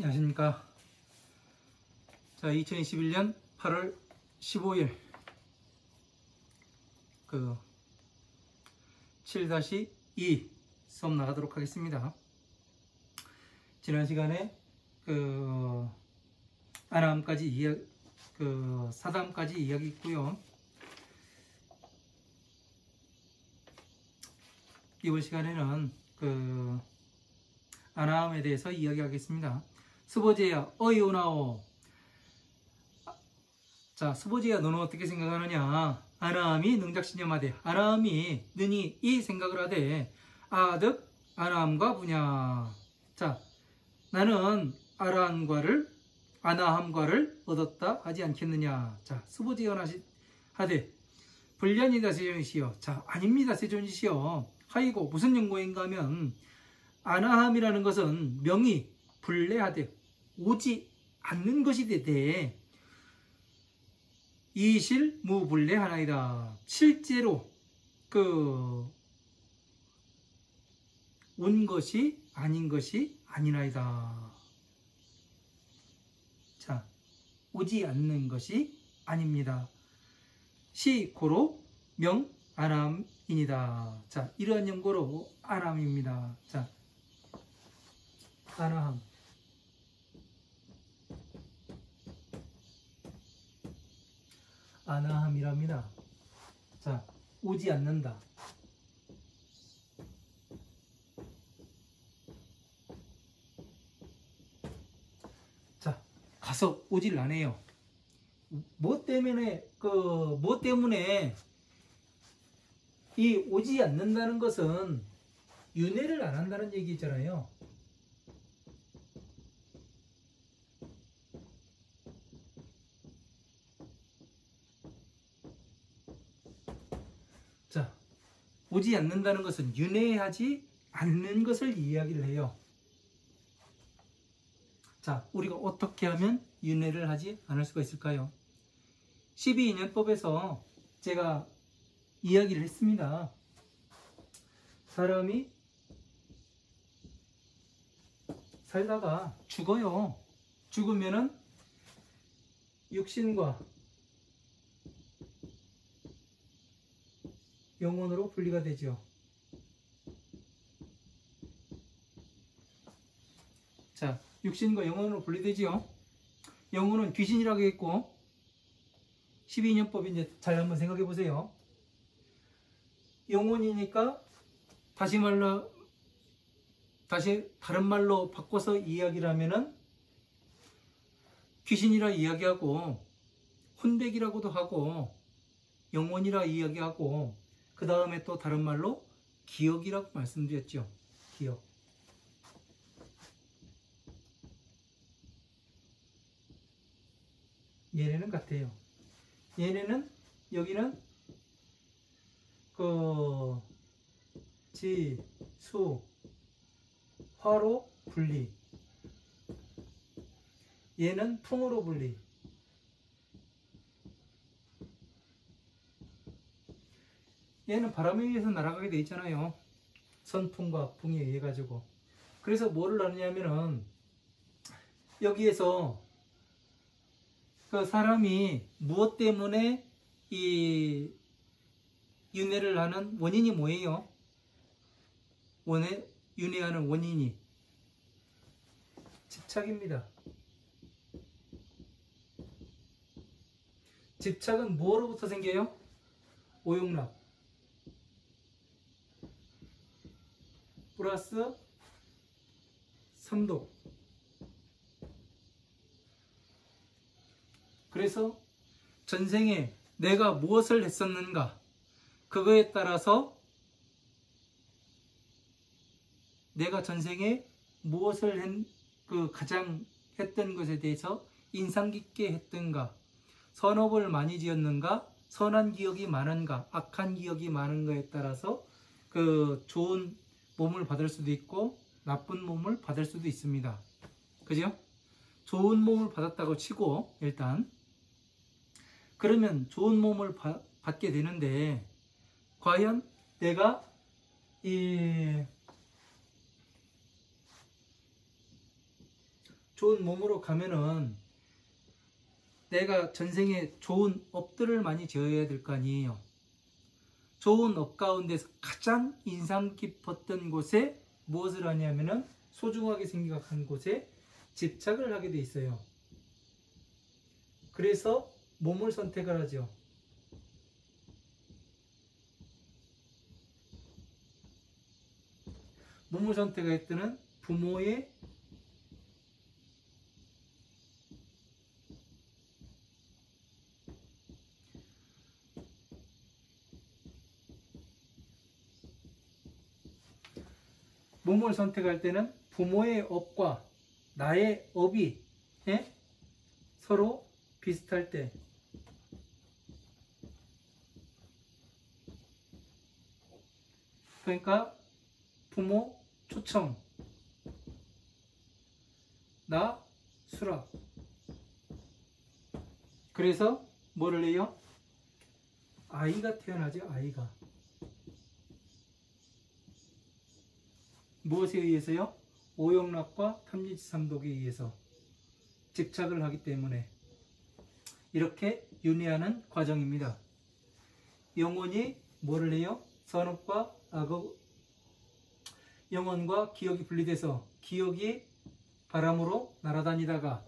안녕하십니까. 자, 2021년 8월 15일 7-2 수업 나가도록 하겠습니다. 지난 시간에 아나함까지 사담까지 이야기 있고요. 이번 시간에는 아나함에 대해서 이야기하겠습니다. 스보제야 어이오나오. 자, 스보제야 너는 어떻게 생각하느냐? 아나함이 능작신념하되 아나함이 능히 이 생각을 하되 아득 아나함과 분야. 자, 나는 아나함과를 얻었다 하지 않겠느냐? 자, 스보제야 하되 불련이다 세존이시여. 자, 아닙니다 세존이시여. 하이고 무슨 연고인가 하면 아나함이라는 것은 명이 불례하되 오지 않는 것이 되되 이실 무불례하나이다. 실제로 온 것이 아닌 것이 아니나이다. 자, 오지 않는 것이 아닙니다. 시 고로 명 아나함이니다. 자, 이러한 연고로 아나함입니다. 자, 아나함. 아나함이랍니다. 자, 오지 않는다. 자, 가서 오지를 안 해요. 뭐 때문에 이 오지 않는다는 것은 윤회를 안 한다는 얘기잖아요. 자, 오지 않는다는 것은 윤회하지 않는 것을 이야기를 해요. 자, 우리가 어떻게 하면 윤회를 하지 않을 수가 있을까요? 12인연법에서 제가 이야기를 했습니다. 사람이 살다가 죽어요. 죽으면은 육신과 영혼으로 분리가 되죠. 자, 육신과 영혼으로 분리되지요. 영혼은 귀신이라고 했고 12인연법 이제 잘 한번 생각해 보세요. 영혼이니까 다시 다른 말로 바꿔서 이야기를 하면은 귀신이라 이야기하고 혼백이라고도 하고 영혼이라 이야기하고 그 다음에 또 다른 말로 기억이라고 말씀드렸죠. 기억. 얘네는 같아요. 얘네는 여기는 지, 수, 화로 분리. 얘는 풍으로 분리. 얘는 바람에 의해서 날아가게 돼 있잖아요. 선풍과 풍에 의해 가지고. 그래서 뭐를 하느냐면은 여기에서 사람이 무엇 때문에 이 윤회를 하는 원인이 뭐예요? 윤회하는 원인이 집착입니다. 집착은 뭐로부터 생겨요? 오용락 플러스 삼독. 그래서 전생에 내가 무엇을 했었는가, 그거에 따라서 내가 전생에 무엇을 가장 했던 것에 대해서 인상 깊게 했던가, 선업을 많이 지었는가, 선한 기억이 많은가, 악한 기억이 많은가에 따라서 좋은 몸을 받을 수도 있고 나쁜 몸을 받을 수도 있습니다. 그죠? 좋은 몸을 받았다고 치고 일단 그러면 좋은 몸을 받게 되는데 과연 내가 좋은 몸으로 가면은 내가 전생에 좋은 업들을 많이 지어야 될 거 아니에요. 좋은 업 가운데서 가장 인상 깊었던 곳에 무엇을 하냐면은 소중하게 생각한 곳에 집착을 하게 돼 있어요. 그래서 몸을 선택을 하죠. 몸을 선택할 때는 부모의 몸을 선택할 때는 부모의 업과 나의 업이 서로 비슷할 때, 그러니까 부모 초청, 나 수락. 그래서 뭐를 해요? 아이가 태어나죠. 아이가. 무엇에 의해서요? 오용락과 탐진치삼독에 의해서 집착을 하기 때문에 이렇게 윤회하는 과정입니다. 영혼이 뭐를 해요? 선업과 악업, 영혼과 기억이 분리돼서 기억이 바람으로 날아다니다가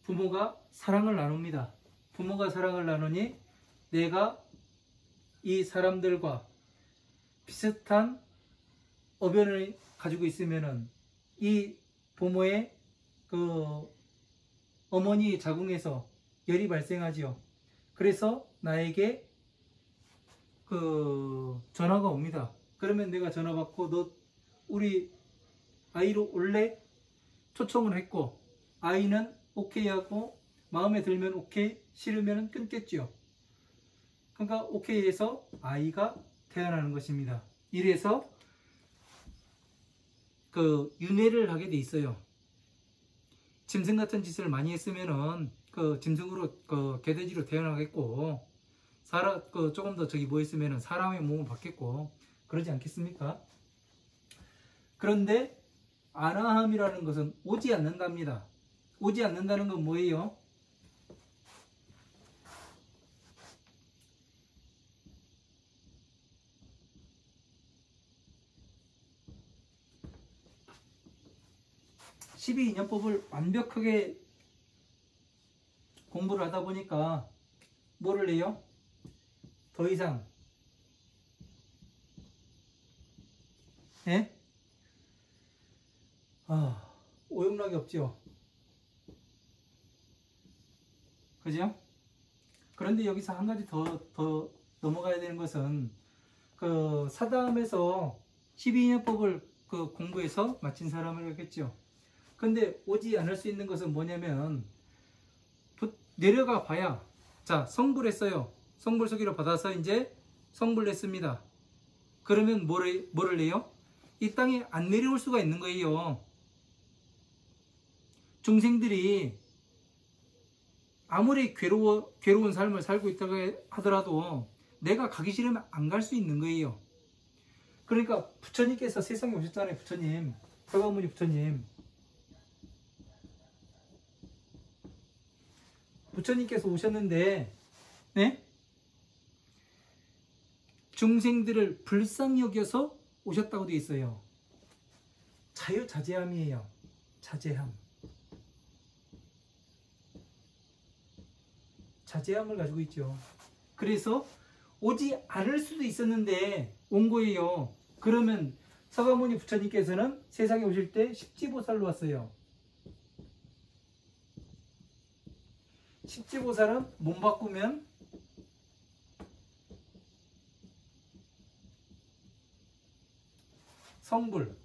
부모가 사랑을 나눕니다. 부모가 사랑을 나누니 내가 이 사람들과 비슷한 어변을 가지고 있으면은 이 부모의 그 어머니 자궁에서 열이 발생하지요. 그래서 나에게 그 전화가 옵니다. 그러면 내가 전화 받고 너 우리 아이로 올래? 초청을 했고 아이는 오케이 하고 마음에 들면 오케이, 싫으면 끊겠죠. 그러니까 오케이 해서 아이가 태어나는 것입니다. 이래서 그 윤회를 하게 돼 있어요. 짐승 같은 짓을 많이 했으면은 그 짐승으로 그 개돼지로 태어나겠고 조금 더 뭐 했으면은 사람의 몸을 받겠고 그러지 않겠습니까? 그런데 아나함이라는 것은 오지 않는답니다. 오지 않는다는 건 뭐예요? 십이인연법을 완벽하게 공부를 하다 보니까 뭐를 해요? 더 이상 오용락이 없죠. 그죠? 그런데 여기서 한 가지 더 넘어가야 되는 것은 그 사담에서 12인연법을 그 공부해서 마친 사람을 하겠죠. 근데 오지 않을 수 있는 것은 뭐냐면 내려가 봐야 자 성불했어요. 성불소기를 받아서 이제 성불했습니다. 그러면 뭐를 해요? 이 땅에 안 내려올 수가 있는 거예요. 중생들이 아무리 괴로운 삶을 살고 있다고 하더라도 내가 가기 싫으면 안 갈 수 있는 거예요. 그러니까 부처님께서 세상에 오셨잖아요. 부처님, 서가모니 부처님. 부처님께서 오셨는데 중생들을 불쌍히 여겨서 오셨다고 되어 있어요. 자유자재함이에요. 자재함. 자재함을 가지고 있죠. 그래서 오지 않을 수도 있었는데 온 거예요. 그러면 서가모니 부처님께서는 세상에 오실 때 십지보살로 왔어요. 십지보살은 몸 바꾸면 성불,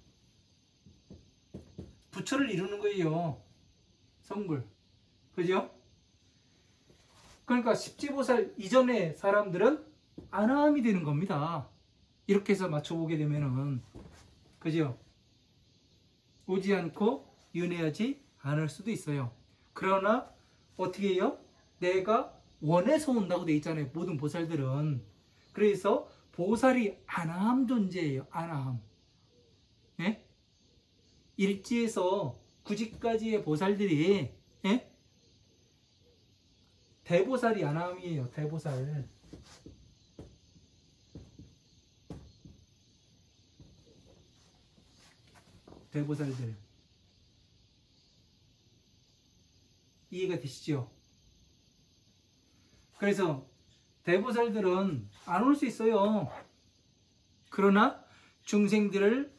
부처를 이루는 거예요. 성불. 그죠? 그러니까 십지보살 이전의 사람들은 아나함이 되는 겁니다. 이렇게 해서 맞춰보게 되면은. 그죠? 오지 않고 윤회하지 않을 수도 있어요. 그러나 어떻게 해요? 내가 원해서 온다고 돼 있잖아요. 모든 보살들은. 그래서 보살이 아나함 존재예요. 아나함. 예? 일지에서 구지까지의 보살들이 예? 대보살이 아나함이에요. 대보살. 대보살들. 이해가 되시죠? 그래서 대보살들은 안 올 수 있어요. 그러나 중생들을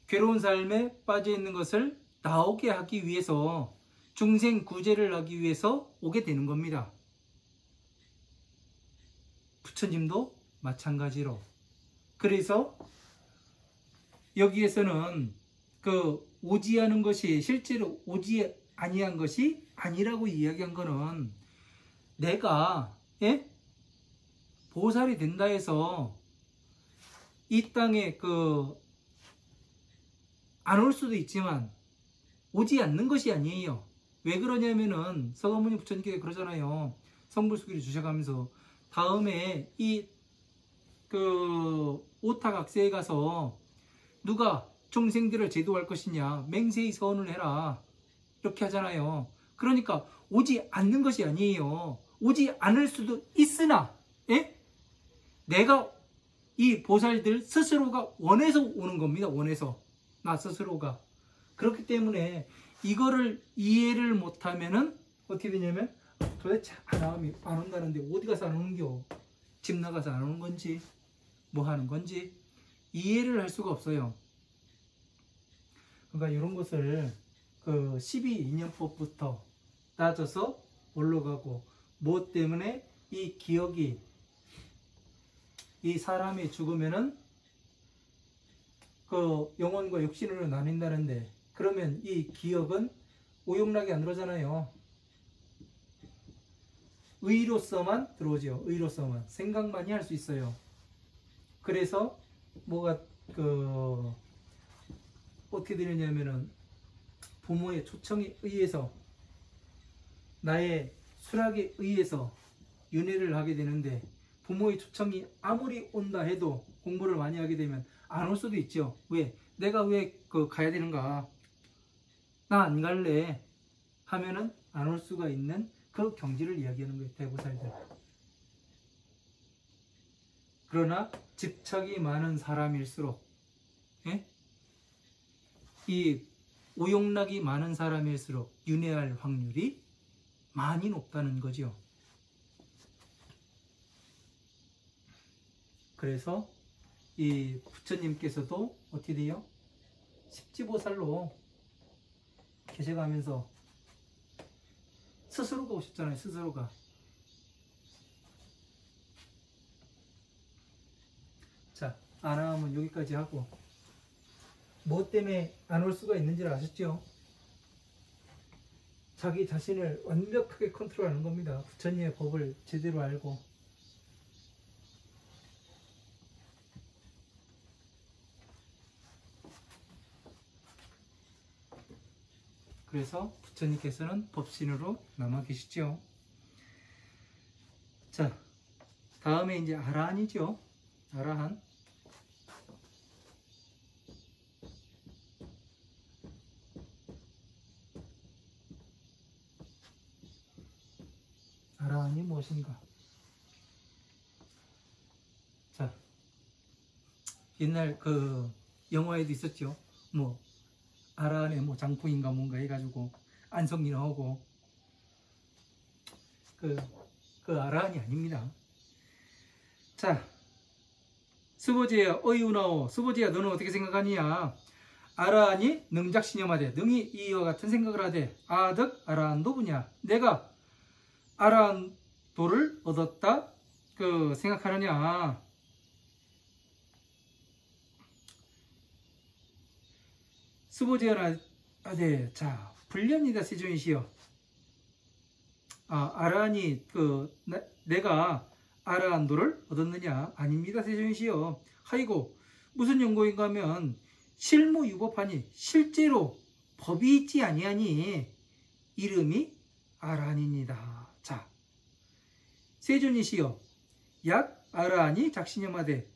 괴로운 삶에 빠져 있는 것을 나오게 하기 위해서, 중생 구제를 하기 위해서 오게 되는 겁니다. 부처님도 마찬가지로. 그래서 여기에서는 그 오지 않은 것이 실제로 오지 아니한 것이 아니라고 이야기한 거는, 내가 예? 보살이 된다 해서 이 땅에 안 올 수도 있지만 오지 않는 것이 아니에요. 왜 그러냐면은 서가모니 부처님께서 그러잖아요. 성불수기를 주셔가면서 다음에 이 오타각세에 가서 누가 중생들을 제도할 것이냐 맹세히 서원을 해라 이렇게 하잖아요. 그러니까 오지 않는 것이 아니에요. 오지 않을 수도 있으나 예? 내가 이 보살들 스스로가 원해서 오는 겁니다. 원해서 나 스스로가. 그렇기 때문에 이거를 이해를 못하면은 어떻게 되냐면 도대체 안 온다는데 어디 가서 안 오는겨? 집 나가서 안 오는 건지 뭐 하는 건지 이해를 할 수가 없어요. 그러니까 이런 것을 12인연법부터 따져서 올라가고, 뭐 때문에 이 기억이 이 사람이 죽으면은 영혼과 육신으로 나뉜다는데, 그러면 이 기억은 오용락이 안 들어오잖아요. 의로서만 들어오죠. 의로서만. 생각만이 할 수 있어요. 그래서 뭐가 어떻게 되느냐면은 부모의 초청에 의해서, 나의 수락에 의해서 윤회를 하게 되는데, 부모의 초청이 아무리 온다 해도 공부를 많이 하게 되면 안 올 수도 있죠. 왜? 내가 왜 가야 되는가? 나 안 갈래 하면은 안 올 수가 있는 그 경지를 이야기하는 거예요. 대보살들. 그러나 집착이 많은 사람일수록 예? 이 오용락이 많은 사람일수록 윤회할 확률이 많이 높다는 거죠. 그래서 이 부처님께서도 어떻게 돼요? 십지보살로 계셔가면서 스스로가 오셨잖아요. 스스로가. 자, 아나함은 여기까지 하고, 뭐 때문에 안 올 수가 있는지를 아셨죠? 자기 자신을 완벽하게 컨트롤하는 겁니다. 부처님의 법을 제대로 알고. 그래서 부처님께서는 법신으로 남아 계시죠. 자, 다음에 이제 아라한이죠. 아라한. 아라한이 무엇인가? 자, 옛날 영화에도 있었죠. 뭐 아라한의 뭐 장풍인가 뭔가 해가지고 안성이 나오고, 아라한이 아닙니다. 자, 스보제야 어이우나오. 스보제야 너는 어떻게 생각하느냐? 아라한이 능작신념하되, 능이 이와 같은 생각을 하되, 아득 아라한도 부냐? 내가 아라한도를 얻었다 생각하느냐? 스보제야 하되, 자, 불련이다 세존이시여. 아라한이 내가 아라한도를 얻었느냐? 아닙니다 세존이시여. 하이고 무슨 연고인가 하면 실무유법하니 실제로 법이 있지 아니하니 이름이 아라한입니다. 자, 세존이시여, 약 아라한이 작신념하되,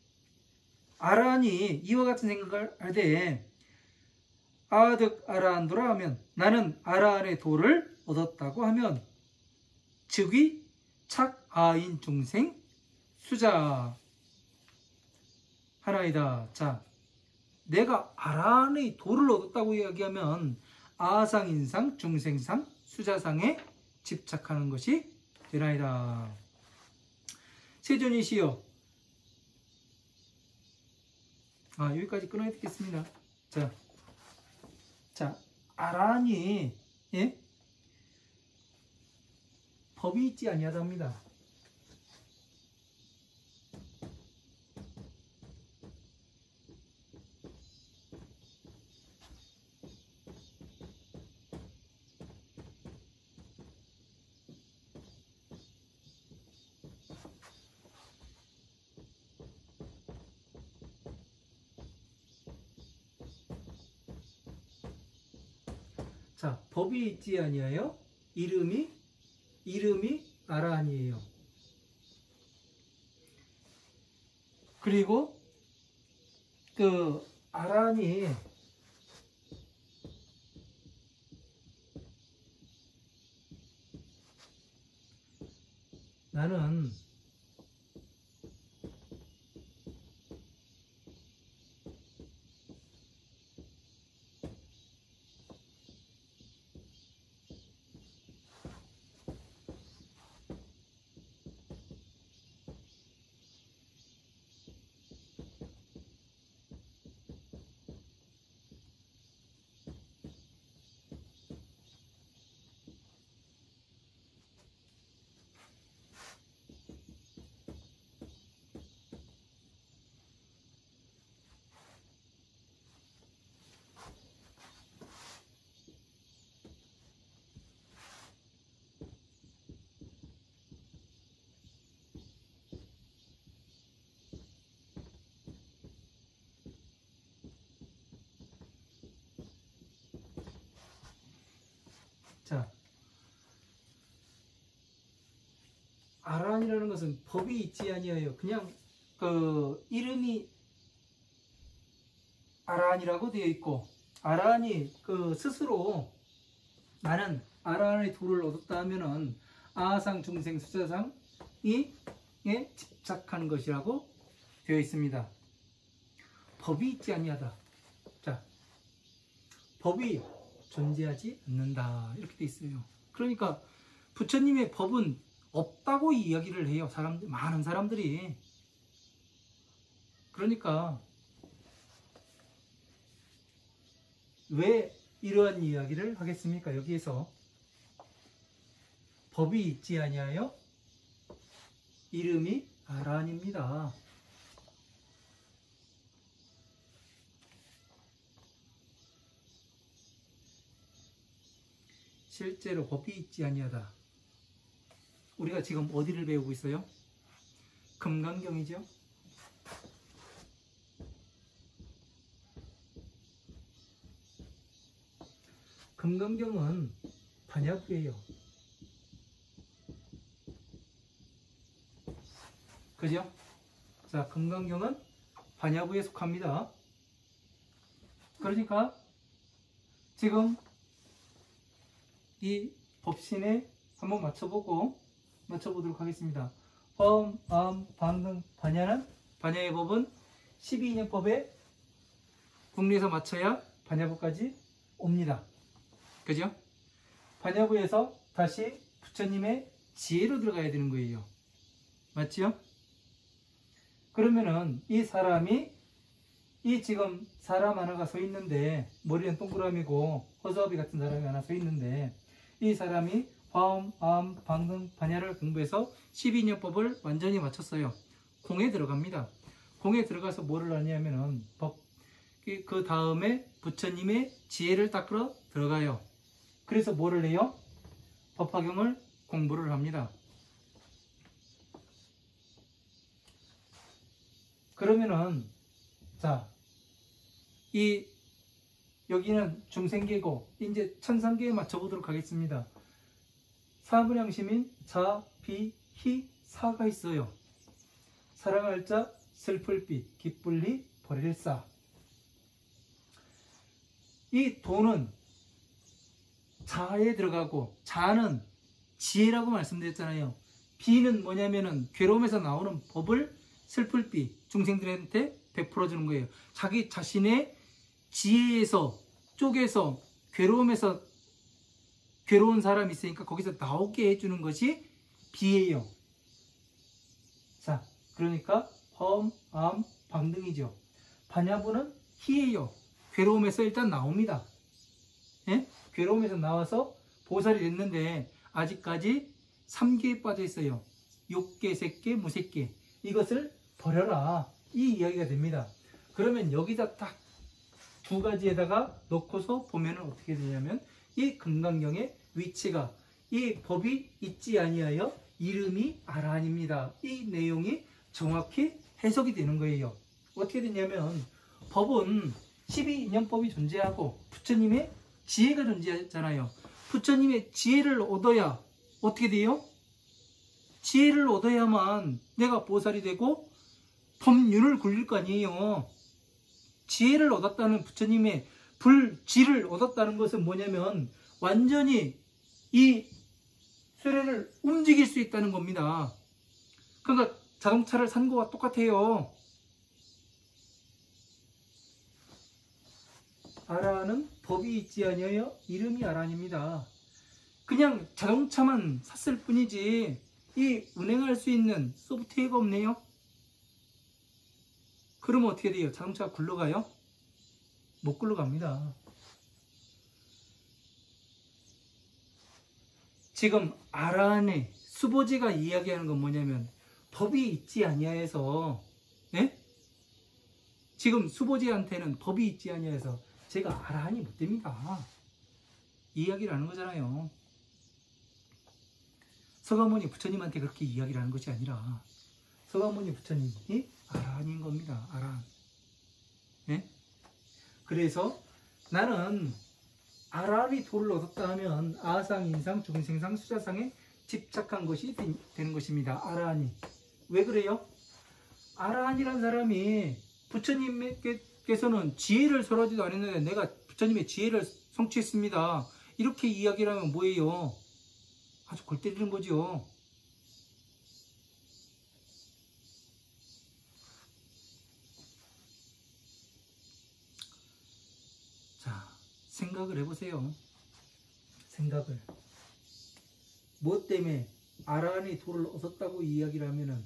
아라한이 이와 같은 생각을 하되 아득 아라한도라 하면 나는 아라한의 도를 얻었다고 하면 즉위 착아인 중생 수자 하나이다. 자, 내가 아라한의 도를 얻었다고 이야기하면 아상인상 중생상 수자상에 집착하는 것이 되나이다. 세존이시여. 여기까지 끊어야 되겠습니다. 자, 아라한이 예? 법이 있지 아니하답니다. 자, 법이 있지 아니하여 이름이 아라한이에요. 그리고 그 아라한이 나는 자, 아라한이라는 것은 법이 있지 아니하여 그냥 그 이름이 아라한이라고 되어 있고, 아라한이 그 스스로 나는 아라한의 도를 얻었다 하면은 아상 중생 수자상이 에 집착하는 것이라고 되어 있습니다. 법이 있지 아니하다. 자, 법이 존재하지 않는다 이렇게 되어 있어요. 그러니까 부처님의 법은 없다고 이야기를 해요. 많은 사람들이. 그러니까 왜 이러한 이야기를 하겠습니까? 여기에서 법이 있지 아니하여 이름이 아라한입니다. 실제로 법이 있지 아니하다. 우리가 지금 어디를 배우고 있어요? 금강경이죠. 금강경은 반야부예요. 그죠? 자, 금강경은 반야부에 속합니다. 그러니까 지금 이 법신에 한번 맞춰보도록 하겠습니다. 화엄, 암, 방등, 반야는 반야의 법은 12인연법에 국리에서 맞춰야 반야부까지 옵니다. 그죠? 반야부에서 다시 부처님의 지혜로 들어가야 되는 거예요. 맞지요? 그러면은 이 사람이 지금 사람 하나가 서 있는데 머리는 동그라미고 허수아비 같은 사람이 하나 서 있는데 이 사람이 화엄, 암, 방등, 반야를 공부해서 12인연법을 완전히 마쳤어요. 공에 들어갑니다. 공에 들어가서 뭐를 하냐면은 그 다음에 부처님의 지혜를 닦으러 들어가요. 그래서 뭐를 해요? 법화경을 공부를 합니다. 그러면은 자, 여기는 중생계고 이제 천상계에 맞춰보도록 하겠습니다. 사분양심인 자, 비, 희, 사가 있어요. 사랑할 자, 슬플 빛, 기쁠 리, 버릴 사. 이 도는 자아에 들어가고 자아는 지혜라고 말씀드렸잖아요. 비는 뭐냐면은 괴로움에서 나오는 법을 슬플 비 중생들한테 베풀어 주는 거예요. 자기 자신의 지혜에서 쪽에서 괴로움에서 괴로운 사람이 있으니까 거기서 나오게 해주는 것이 비예요. 자, 그러니까 험, 암, 방등이죠. 반야부는 희예요. 괴로움에서 일단 나옵니다. 예? 괴로움에서 나와서 보살이 됐는데 아직까지 3계에 빠져 있어요. 욕계, 색계, 무색계. 이것을 버려라. 이 이야기가 됩니다. 그러면 여기다 딱 두 가지에다가 놓고서 보면 어떻게 되냐면 이 금강경의 위치가 이 법이 있지 아니하여 이름이 아라한입니다. 이 내용이 정확히 해석이 되는 거예요. 어떻게 되냐면 법은 12인연법이 존재하고 부처님의 지혜가 존재하잖아요. 부처님의 지혜를 얻어야 어떻게 돼요? 지혜를 얻어야만 내가 보살이 되고 법륜을 굴릴 거 아니에요. 지혜를 얻었다는 부처님의 불지를 얻었다는 것은 뭐냐면 완전히 이 수레를 움직일 수 있다는 겁니다. 그러니까 자동차를 산 거와 똑같아요. 아라한은 법이 있지 아니하여 이름이 아라한입니다. 그냥 자동차만 샀을 뿐이지 이 운행할 수 있는 소프트웨어가 없네요. 그러면 어떻게 돼요? 자동차가 굴러가요? 못 굴러갑니다. 지금 아라한의 수보제가 이야기하는 건 뭐냐면 법이 있지 아니하여서 예? 지금 수보제한테는 법이 있지 아니하여서 제가 아라한이 못 됩니다. 이 이야기를 하는 거잖아요. 서가모니 부처님한테 그렇게 이야기를 하는 것이 아니라 서가모니 부처님이 아라한인 겁니다. 아라한. 네? 그래서 나는 아라한이 도를 얻었다 하면 아상, 인상, 중생상, 수자상에 집착한 것이 되는 것입니다. 아라한이. 왜 그래요? 아라한이라는 사람이 부처님께서는 지혜를 설하지도 않았는데 내가 부처님의 지혜를 성취했습니다. 이렇게 이야기를 하면 뭐예요? 아주 골 때리는 거죠. 자, 생각을 해보세요. 생각을. 무엇 때문에 아라한이 도를 얻었다고 이야기를 하면은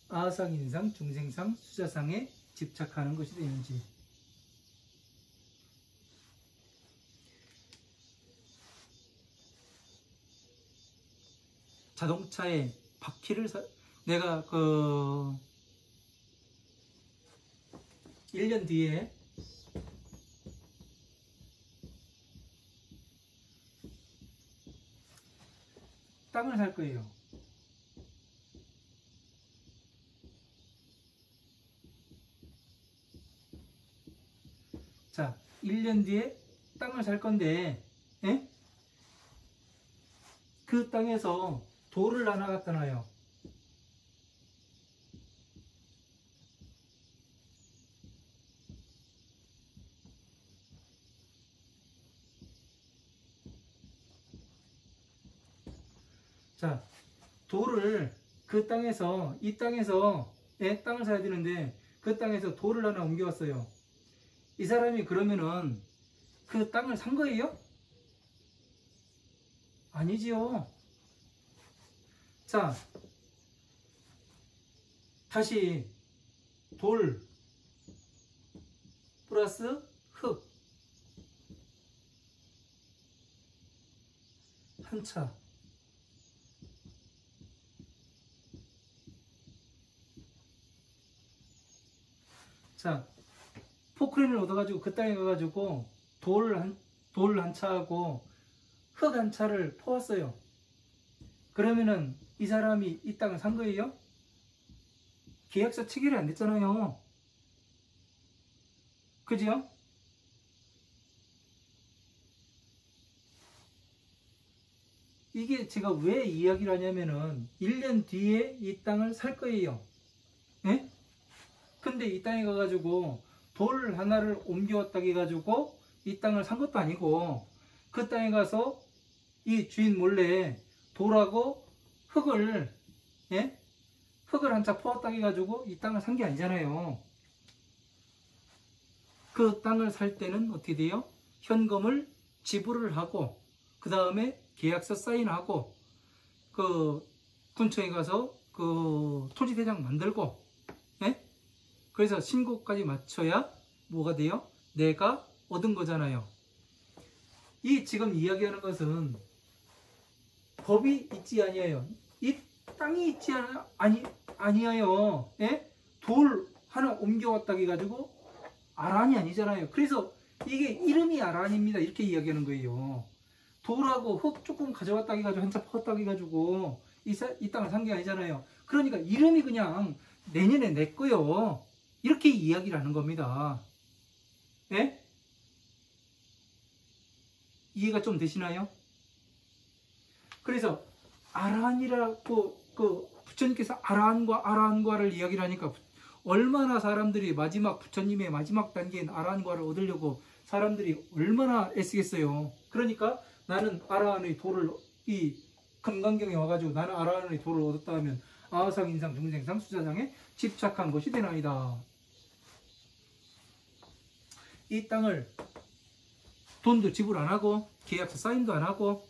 아상, 인상, 중생상, 수자상에 집착하는 것이 되는지. 자동차에 바퀴를 내가 1년 뒤에 땅을 살 거예요. 자, 1년 뒤에 땅을 살 건데, 예? 그 땅에서 돌을 하나 갖다 놔요. 자, 돌을 그 땅에서, 이 땅에서 땅을 사야 되는데 그 땅에서 돌을 하나 옮겨왔어요. 이 사람이 그러면은 그 땅을 산 거예요? 아니지요. 자, 다시 돌 플러스 흙 한 차. 자, 포크레인을 얻어가지고 그 땅에 가가지고 돌 한 차하고 흙 한 차를 퍼왔어요. 그러면은 이 사람이 이 땅을 산 거예요? 계약서 체결이 안 됐잖아요. 그죠? 이게 제가 왜 이야기를 하냐면은 1년 뒤에 이 땅을 살 거예요. 예? 근데 이 땅에 가가지고 돌 하나를 옮겨왔다고 해가지고 이 땅을 산 것도 아니고 그 땅에 가서 이 주인 몰래 돌하고 흙을 예? 흙을 한 짝 퍼왔다 해가지고 이 땅을 산 게 아니잖아요. 그 땅을 살 때는 어떻게 돼요? 현금을 지불을 하고 그 다음에 계약서 사인하고 그 군청에 가서 그 토지대장 만들고 예? 그래서 신고까지 마쳐야 뭐가 돼요? 내가 얻은 거잖아요. 이 지금 이야기하는 것은 법이 있지 아니에요. 이 땅이 있지 아니에요. 예? 돌 하나 옮겨왔다 해가지고 아란이 아니잖아요. 그래서 이게 이름이 아란입니다. 이렇게 이야기하는 거예요. 돌하고 흙 조금 가져왔다 해가지고 한참 퍼왔다 해가지고 이 땅을 산 게 아니잖아요. 그러니까 이름이 그냥 내년에 내 거요. 이렇게 이야기를 하는 겁니다. 예? 이해가 좀 되시나요? 그래서 아란이라고 그 부처님께서 아란과를 이야기를 하니까 얼마나 사람들이 마지막 부처님의 마지막 단계인 아란과를 얻으려고 사람들이 얼마나 애쓰겠어요. 그러니까 나는 아란의 도를 이 금강경에 와가지고 나는 아란의 도를 얻었다 하면 아상, 인상, 중생상, 수사장에 집착한 것이 되나이다. 이 땅을 돈도 지불 안 하고 계약서 사인도 안 하고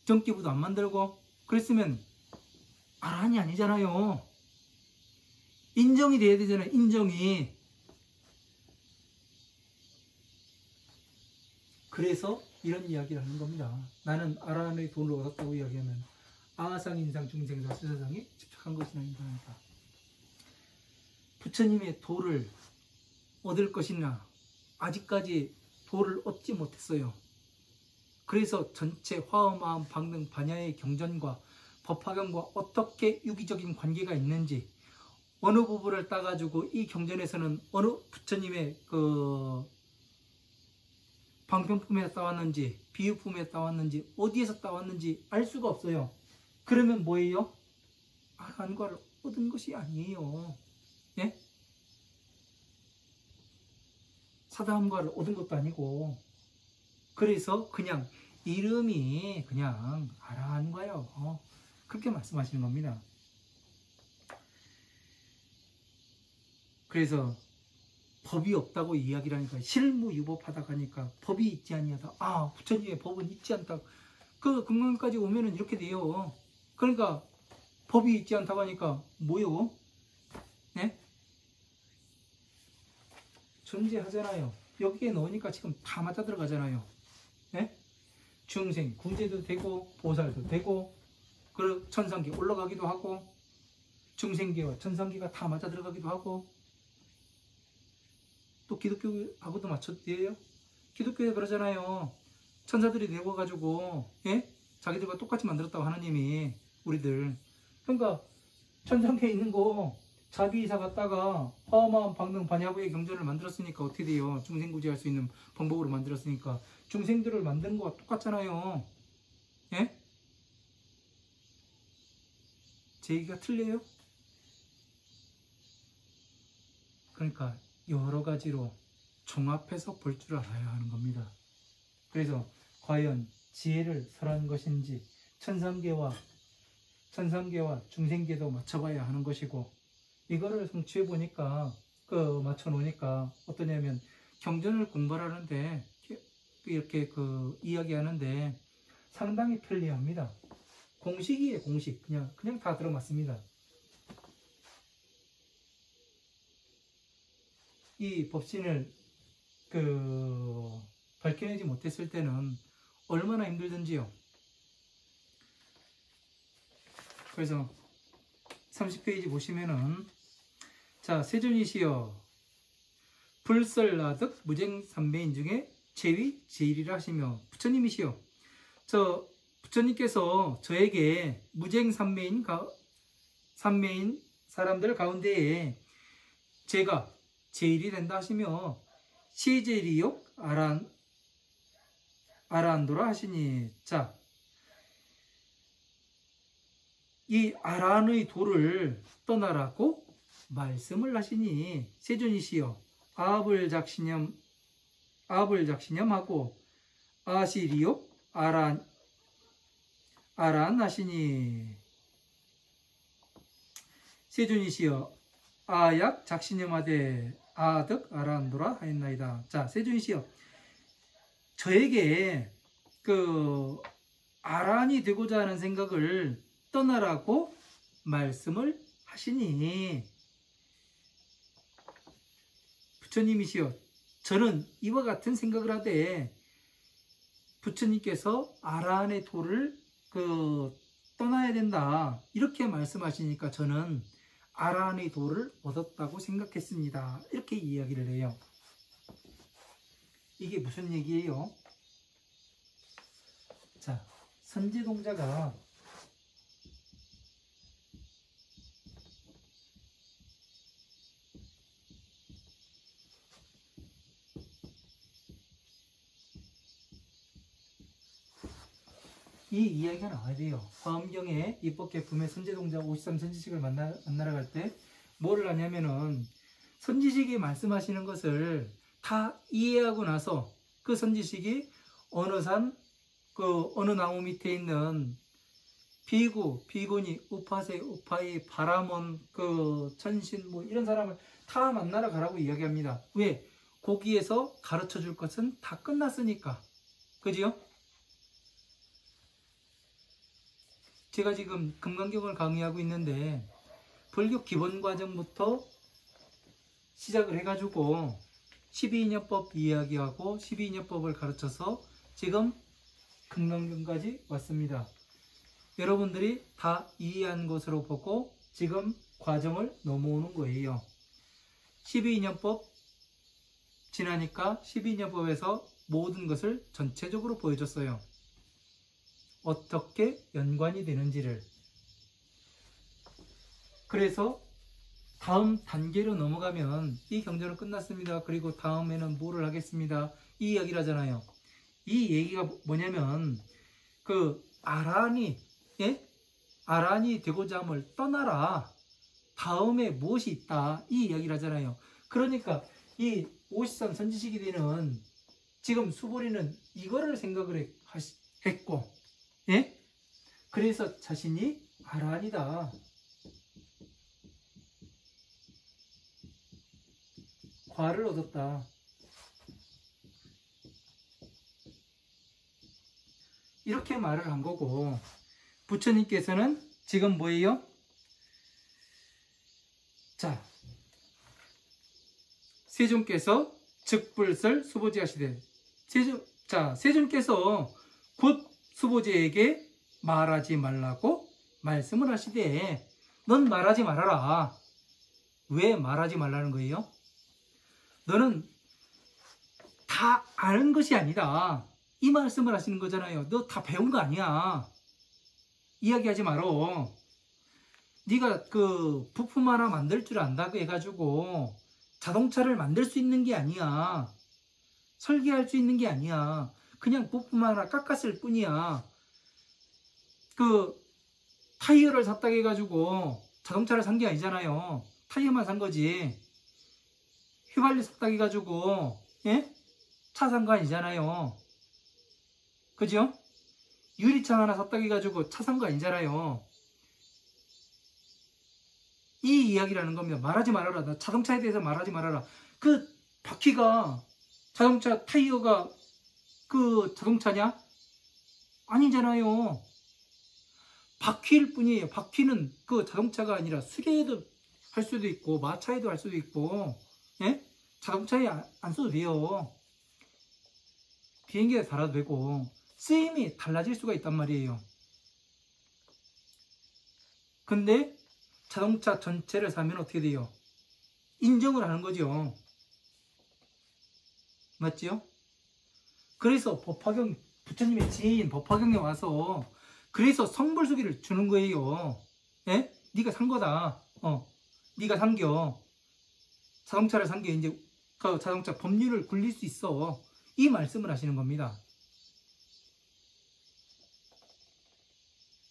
정기부도 안 만들고 그랬으면 아란이 아니잖아요. 인정이 돼야 되잖아요. 인정이. 그래서 이런 이야기를 하는 겁니다. 나는 아란의 돈을 얻었다고 이야기하면 아상, 인상, 중생사, 수사상에 집착한 것이 아니다. 부처님의 도를 얻을 것이나 아직까지 도를 얻지 못했어요. 그래서 전체 화엄, 방등, 반야의 경전과 법화경과 어떻게 유기적인 관계가 있는지 어느 부분을 따가지고 이 경전에서는 어느 부처님의 그 방편품에 따왔는지 비유품에 따왔는지 어디에서 따왔는지 알 수가 없어요. 그러면 뭐예요? 아란과를 얻은 것이 아니에요. 예? 사다함과를 얻은 것도 아니고 그래서 그냥 이름이 그냥 아란과요. 그렇게 말씀하시는 겁니다. 그래서 법이 없다고 이야기를 하니까 실무유법하다 가니까 법이 있지 아니하다. 아, 부처님의 법은 있지 않다. 그 금강까지 오면은 이렇게 돼요. 그러니까 법이 있지 않다고 하니까 뭐요? 네? 존재하잖아요. 여기에 넣으니까 지금 다 맞아 들어가잖아요. 네? 중생, 구제도 되고 보살도 되고 그리고 천상계 올라가기도 하고 중생계와 천상계가 다 맞아 들어가기도 하고 또 기독교하고도 맞춰져요. 기독교에 그러잖아요. 천사들이 내워가지고 예? 자기들과 똑같이 만들었다고 하나님이 우리들. 그러니까 천상계에 있는 거 자비이사 갖다가 화엄, 방등, 반야부의 경전을 만들었으니까 어떻게 돼요? 중생구제할 수 있는 방법으로 만들었으니까 중생들을 만드는 거와 똑같잖아요. 예? 제 얘기가 틀려요? 그러니까 여러 가지로 종합해서 볼 줄 알아야 하는 겁니다. 그래서 과연 지혜를 설한 것인지 천상계와 중생계도 맞춰봐야 하는 것이고 이거를 성취해 보니까 맞춰 놓으니까 어떠냐면 경전을 공부하는데 이렇게 이야기하는데 상당히 편리합니다. 공식이에요. 공식 그냥 다 들어맞습니다. 이 법신을 밝혀내지 못했을 때는 얼마나 힘들든지요. 그래서 30페이지 보시면은 자, 세존이시여 불설라득 무쟁삼매인 중에 제위 제일이라 하시며 부처님이시여 부처님께서 저에게 무쟁삼매인 사람들 가운데에 제가 제일이 된다 하시며 시제리욕 아란도라 하시니 자, 이 아란의 도를 떠나라고 말씀을 하시니 세존이시여 아불작신염하고 아시리옥 아란나시니 세존이시여 아약 작신염하되 아득 아란도라 하였나이다. 자, 세존이시여 저에게 그 아란이 되고자 하는 생각을 떠나라고 말씀을 하시니 부처님이시여 저는 이와 같은 생각을 하되 부처님께서 아란의 도를 떠나야 된다 이렇게 말씀하시니까 저는 아란의 도를 얻었다고 생각했습니다. 이렇게 이야기를 해요. 이게 무슨 얘기예요? 자, 선지동자가 이 이야기가 나와야 돼요. 화엄경에 입법개품의 선지동자 53선지식을 만나러 갈 때 뭐를 하냐면은 선지식이 말씀하시는 것을 다 이해하고 나서 그 선지식이 어느 산, 어느 나무 밑에 있는 비구, 비구니, 우파세, 우파이, 바라몬, 천신 뭐 이런 사람을 다 만나러 가라고 이야기합니다. 왜? 거기에서 가르쳐 줄 것은 다 끝났으니까. 그지요? 제가 지금 금강경을 강의하고 있는데 불교 기본 과정부터 시작을 해가지고 12인여법 이야기하고 12인여법을 가르쳐서 지금 금강경까지 왔습니다. 여러분들이 다 이해한 것으로 보고 지금 과정을 넘어오는 거예요. 12인연법 지나니까 12인연법에서 모든 것을 전체적으로 보여줬어요. 어떻게 연관이 되는지를. 그래서 다음 단계로 넘어가면 이 경전은 끝났습니다. 그리고 다음에는 뭐를 하겠습니다. 이 이야기를 하잖아요. 이 얘기가 뭐냐면 아란이 되고자 함을 떠나라. 다음에 무엇이 있다. 이 이야기를 하잖아요. 그러니까 이 53 선지식이 되는 지금 수보리는 이거를 생각을 했고, 예? 그래서 자신이 아란이다. 과를 얻었다. 이렇게 말을 한 거고, 부처님께서는 지금 뭐예요? 자, 세존께서 즉불설 수보지 하시되, 세존께서 곧 수보지에게 말하지 말라고 말씀을 하시되, 넌 말하지 말아라. 왜 말하지 말라는 거예요? 너는 다 아는 것이 아니다. 이 말씀을 하시는 거잖아요. 너 다 배운 거 아니야. 이야기하지 말어. 네가 부품 하나 만들 줄 안다고 해가지고 자동차를 만들 수 있는 게 아니야. 설계할 수 있는 게 아니야. 그냥 부품 하나 깎았을 뿐이야. 타이어를 샀다고 해가지고 자동차를 산 게 아니잖아요. 타이어만 산 거지. 휘발유 샀다고 해가지고 차 산 거 아니잖아요. 그죠? 유리창 하나 샀다고 해가지고 차 산 거 아니잖아요. 이 이야기라는 겁니다. 말하지 말아라. 나 자동차에 대해서 말하지 말아라. 바퀴가 자동차 타이어가 자동차냐? 아니잖아요. 바퀴일 뿐이에요. 바퀴는 자동차가 아니라 수레에도 할 수도 있고 마차에도 할 수도 있고 자동차에 안 써도 돼요. 비행기에 달아도 되고 쓰임이 달라질 수가 있단 말이에요. 근데 자동차 전체를 사면 어떻게 돼요? 인정을 하는 거죠. 맞지요? 그래서 부처님의 지인 법화경에 와서 그래서 성불수기를 주는 거예요. 네가 산 거다. 네가 산겨. 자동차를 산겨. 이제 자동차 법률을 굴릴 수 있어. 이 말씀을 하시는 겁니다.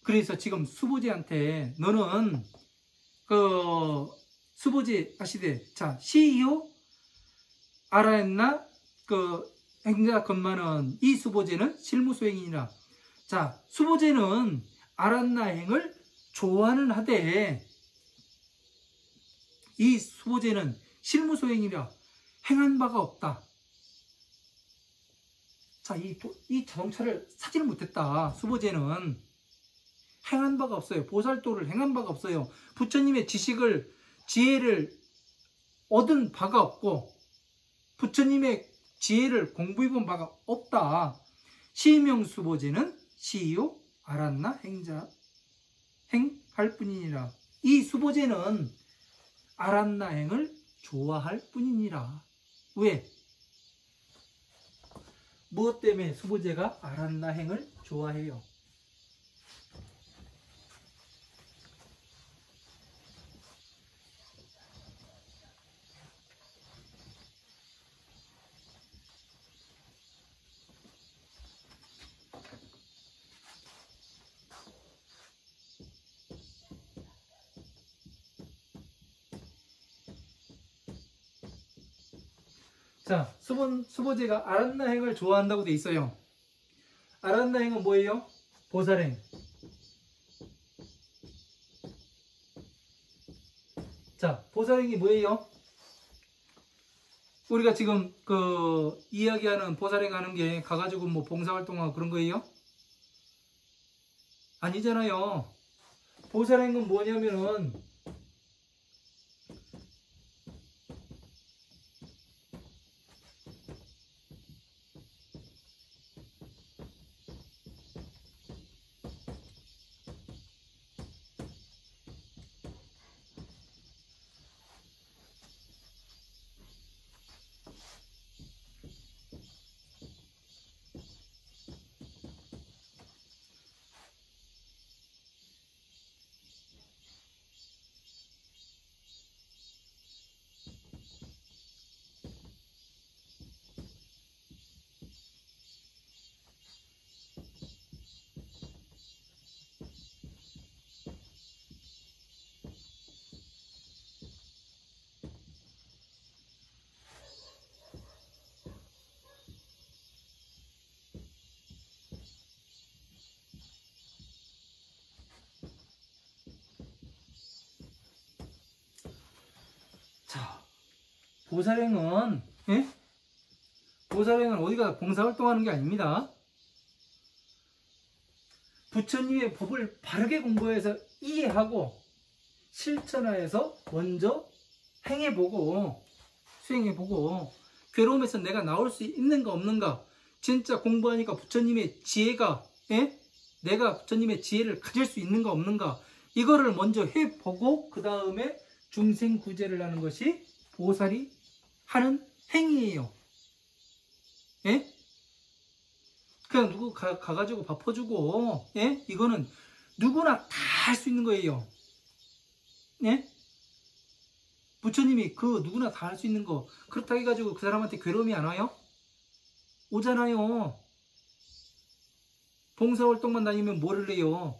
그래서 지금 수보지한테 너는 수보지 하시되, 자, 시이요 알아냈나 그 행자 건만은 이 수보제는 실무소행이니라. 자, 수보제는 알았나 행을 좋아는 하되 이 수보제는 실무소행이라 행한 바가 없다. 자, 이 자동차를 사지를 못했다. 수보제는 행한 바가 없어요. 보살도를 행한 바가 없어요. 부처님의 지혜를 얻은 바가 없고 부처님의 지혜를 공부해본 바가 없다. 시명수보제는 시요 알았나 행할 뿐이니라. 이 수보제는 알았나 행을 좋아할 뿐이니라. 왜? 무엇 때문에 수보제가 알았나 행을 좋아해요? 자, 수보제가 알았나 행을 좋아한다고 돼 있어요. 알았나 행은 뭐예요? 보살행. 자, 보살행이 뭐예요? 우리가 지금 그 이야기하는 보살행 하는 게 가가지고 뭐 봉사활동하고 그런 거예요? 아니잖아요. 보살행은 뭐냐면은 자, 보살행은 보살행은 어디가 봉사활동하는 게 아닙니다. 부처님의 법을 바르게 공부해서 이해하고 실천하여서 먼저 행해보고 수행해보고 괴로움에서 내가 나올 수 있는가 없는가 진짜 공부하니까 부처님의 지혜가 내가 부처님의 지혜를 가질 수 있는가 없는가 이거를 먼저 해보고 그 다음에 중생구제를 하는 것이 보살이 하는 행위예요. 예? 그냥 누구 가가지고 밥 퍼주고 이거는 누구나 다 할 수 있는 거예요. 예? 부처님이 그 누구나 다 할 수 있는 거 그렇다고 해가지고 그 사람한테 괴로움이 안 와요? 오잖아요. 봉사활동만 다니면 뭐를 해요?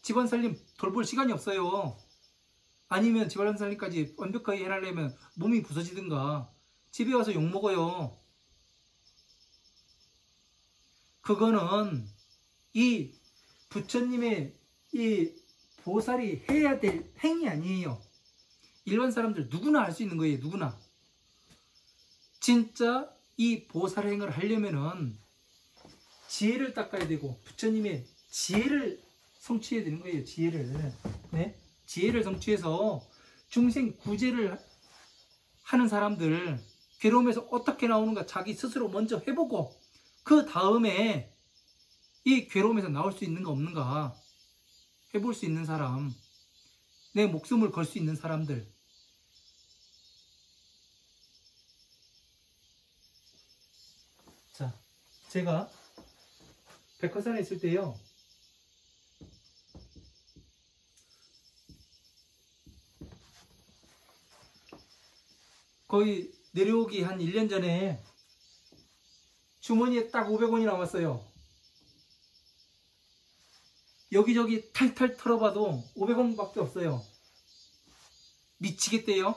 집안살림 돌볼 시간이 없어요. 아니면 집안살림까지 완벽하게 해내려면 몸이 부서지든가 집에 와서 욕먹어요. 그거는 이 부처님의 이 보살이 해야 될 행위 아니에요. 일반 사람들 누구나 할 수 있는 거예요. 누구나. 진짜 이 보살행을 하려면은 지혜를 닦아야 되고 부처님의 지혜를 성취해야 되는 거예요. 지혜를. 네? 지혜를 성취해서 중생 구제를 하는 사람들 괴로움에서 어떻게 나오는가 자기 스스로 먼저 해보고 그 다음에 이 괴로움에서 나올 수 있는가 없는가 해볼 수 있는 사람 내 목숨을 걸 수 있는 사람들 자 제가 백화산에 있을 때요 거의 내려오기 한 1년 전에 주머니에 딱 500원이 남았어요. 여기저기 탈탈 털어봐도 500원밖에 없어요. 미치겠대요.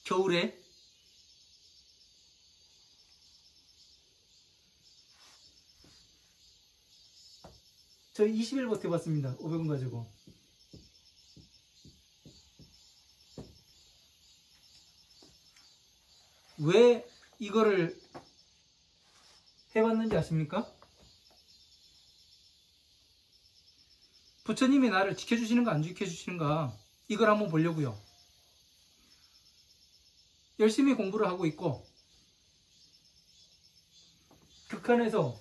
겨울에 저 20일 버텨봤습니다. 500원 가지고. 왜 이거를 해봤는지 아십니까? 부처님이 나를 지켜주시는가 안 지켜주시는가 이걸 한번 보려고요. 열심히 공부를 하고 있고 극한에서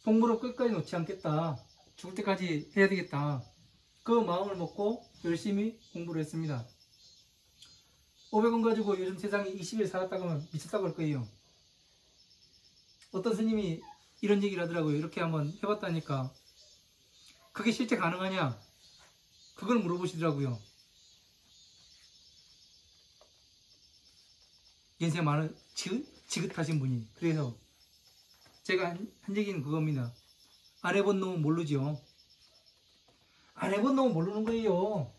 공부를 끝까지 놓지 않겠다. 죽을 때까지 해야 되겠다. 그 마음을 먹고 열심히 공부를 했습니다. 500원 가지고 요즘 세상에 20일 살았다고 하면 미쳤다고 할 거예요. 어떤 스님이 이런 얘기를 하더라고요. 이렇게 한번 해봤다니까 그게 실제 가능하냐? 그걸 물어보시더라고요. 연세 많은 지긋하신 분이. 그래서 제가 한 얘기는 그겁니다. 안 해본 놈은 모르죠. 안 해본 놈은 모르는 거예요.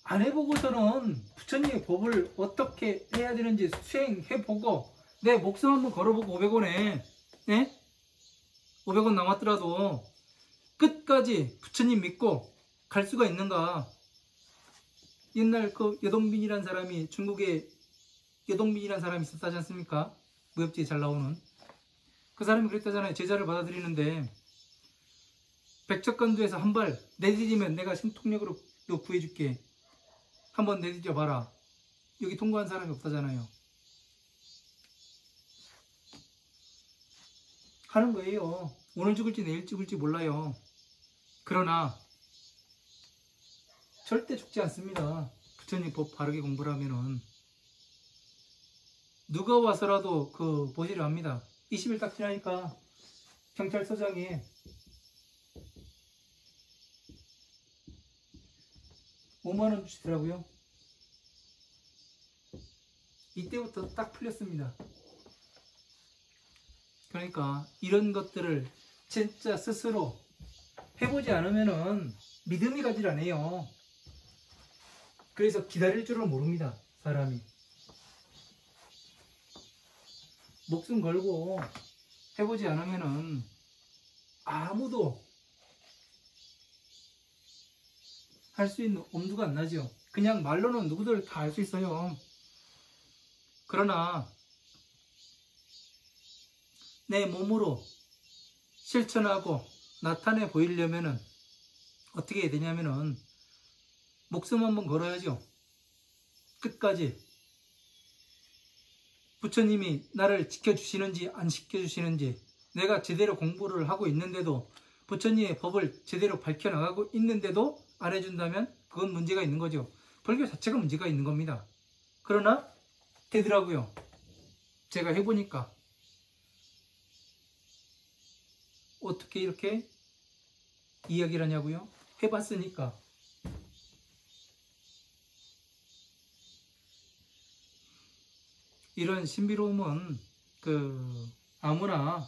안 해보고서는 부처님의 법을 어떻게 해야 되는지 수행해보고 내 목숨 한번 걸어보고 500원에 500원 남았더라도 끝까지 부처님 믿고 갈 수가 있는가. 옛날 그 여동빈이라는 사람이 중국에 여동빈이라는 사람이 있었다지 않습니까? 무협지에 잘 나오는 그 사람이 그랬다잖아요. 제자를 받아들이는데 백척간두에서 한 발 내디디면 내가 신통력으로 너 구해줄게. 한번 내디뎌 봐라. 여기 통과한 사람이 없다잖아요. 하는 거예요. 오늘 죽을지 내일 죽을지 몰라요. 그러나 절대 죽지 않습니다. 부처님 법 바르게 공부를 하면은 누가 와서라도 그 보시려 합니다. 20일 딱 지나니까 경찰서장이 5만원 주시더라고요. 이때부터 딱 풀렸습니다. 그러니까 이런 것들을 진짜 스스로 해보지 않으면은 믿음이 가질 않아요. 그래서 기다릴 줄을 모릅니다. 사람이. 목숨 걸고 해보지 않으면은 아무도 할 수 있는 엄두가 안 나죠. 그냥 말로는 누구들 다 할 수 있어요. 그러나 내 몸으로 실천하고 나타내 보이려면은 어떻게 해야 되냐면은 목숨 한번 걸어야죠. 끝까지. 부처님이 나를 지켜주시는지 안 지켜주시는지 내가 제대로 공부를 하고 있는데도 부처님의 법을 제대로 밝혀나가고 있는데도 안 해준다면 그건 문제가 있는 거죠. 불교 자체가 문제가 있는 겁니다. 그러나 되더라고요. 제가 해보니까. 어떻게 이렇게 이야기를 하냐고요? 해봤으니까. 이런 신비로움은 아무나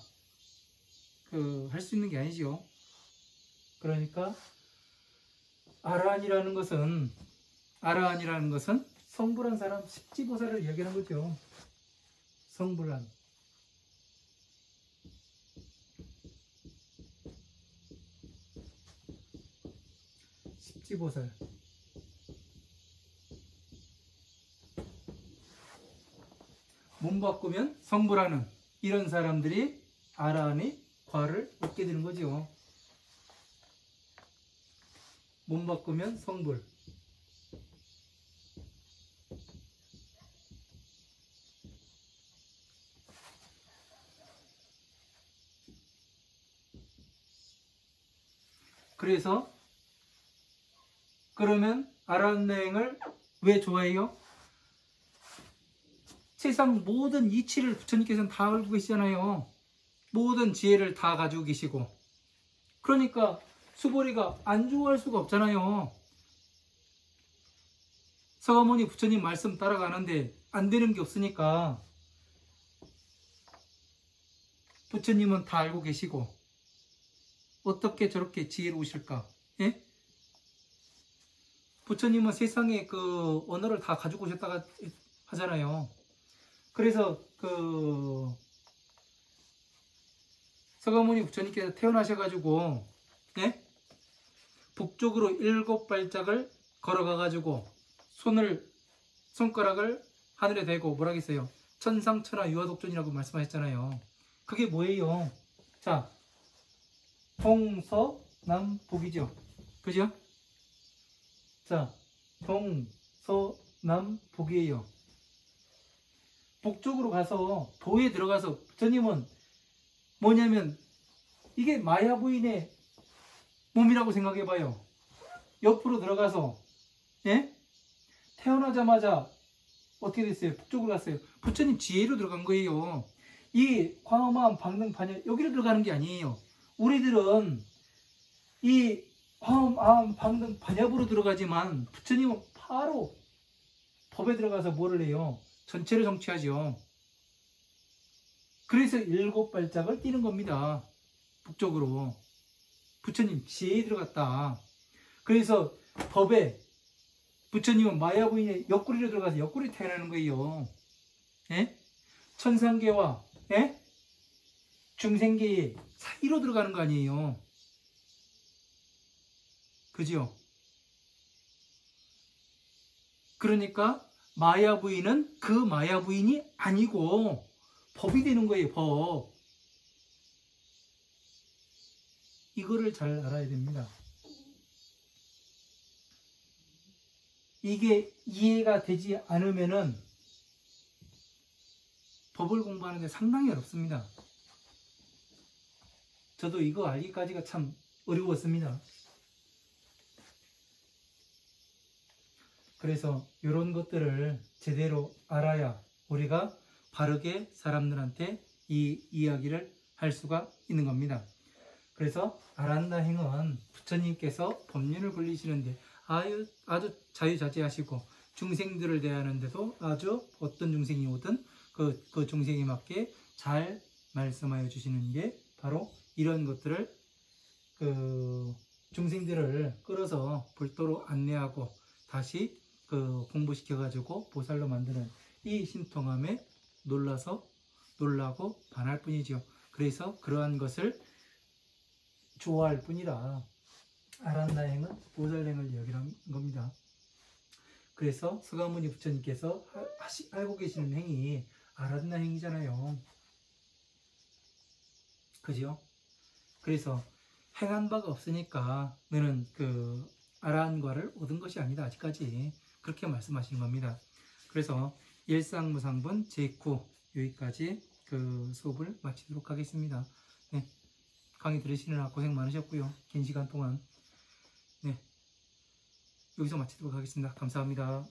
할 수 있는 게 아니죠. 그러니까 아라한이라는 것은 성불한 사람 십지보살을 이야기하는 거죠. 성불한. 십지보살. 몸 바꾸면 성불하는 이런 사람들이 아라한의 과를 얻게 되는 거죠. 몸 바꾸면 성불. 그래서 그러면 아라한 여행을 왜 좋아해요? 세상 모든 이치를 부처님께서는 다 알고 계시잖아요. 모든 지혜를 다 가지고 계시고. 그러니까 수보리가 안 좋아할 수가 없잖아요. 서가모니 부처님 말씀 따라가는데 안 되는 게 없으니까 부처님은 다 알고 계시고 어떻게 저렇게 지혜로우실까? 예? 부처님은 세상에 그 언어를 다 가지고 오셨다가 하잖아요. 그래서 서가모니 부처님께서 태어나셔가지고 예? 북쪽으로 7발짝을 걸어가가지고 손가락을 하늘에 대고 뭐라겠어요? 천상천하 유아독존이라고 말씀하셨잖아요. 그게 뭐예요? 자, 동서남북이죠. 그죠? 자, 동서남북이에요. 북쪽으로 가서 도에 들어가서 부처님은 뭐냐면 이게 마야 부인의 몸이라고 생각해봐요. 옆으로 들어가서 예? 태어나자마자 어떻게 됐어요? 북쪽으로 갔어요. 부처님 지혜로 들어간 거예요. 이 화엄암 방능 반야 여기로 들어가는 게 아니에요. 우리들은 이 화엄암 방능 반야부로 들어가지만 부처님은 바로 법에 들어가서 뭐를 해요? 전체를 성취하죠. 그래서 7발짝을 뛰는 겁니다. 북쪽으로. 부처님 지혜에 들어갔다. 그래서 법에 부처님은 마야 부인의 옆구리로 들어가서 옆구리 태어나는 거예요. 예? 천상계와 예? 중생계의 사이로 들어가는 거 아니에요. 그죠? 그러니까 마야 부인은 그 마야 부인이 아니고 법이 되는 거예요. 법. 이거를 잘 알아야 됩니다. 이게 이해가 되지 않으면은 법을 공부하는데 상당히 어렵습니다. 저도 이거 알기까지가 참 어려웠습니다. 그래서 이런 것들을 제대로 알아야 우리가 바르게 사람들한테 이 이야기를 할 수가 있는 겁니다. 그래서 아란다행은 부처님께서 법륜을 굴리시는데 아주 자유자재하시고 중생들을 대하는데도 아주 어떤 중생이 오든 그 중생에 맞게 잘 말씀하여 주시는 게 바로 이런 것들을 중생들을 끌어서 불도로 안내하고 다시 공부시켜 가지고 보살로 만드는 이 신통함에 놀라고 반할 뿐이죠. 그래서 그러한 것을 좋아할 뿐이라 아란다행은 보살행을 여기는 겁니다. 그래서 서가모니 부처님께서 알고 계시는 행이 아란다행이잖아요. 그죠? 그래서 행한 바가 없으니까 너는 아란과를 얻은 것이 아니다. 아직까지 그렇게 말씀하시는 겁니다. 그래서 일상무상분 제9 여기까지 수업을 마치도록 하겠습니다. 네, 강의 들으시느라 고생 많으셨고요. 긴 시간 동안 네, 여기서 마치도록 하겠습니다. 감사합니다.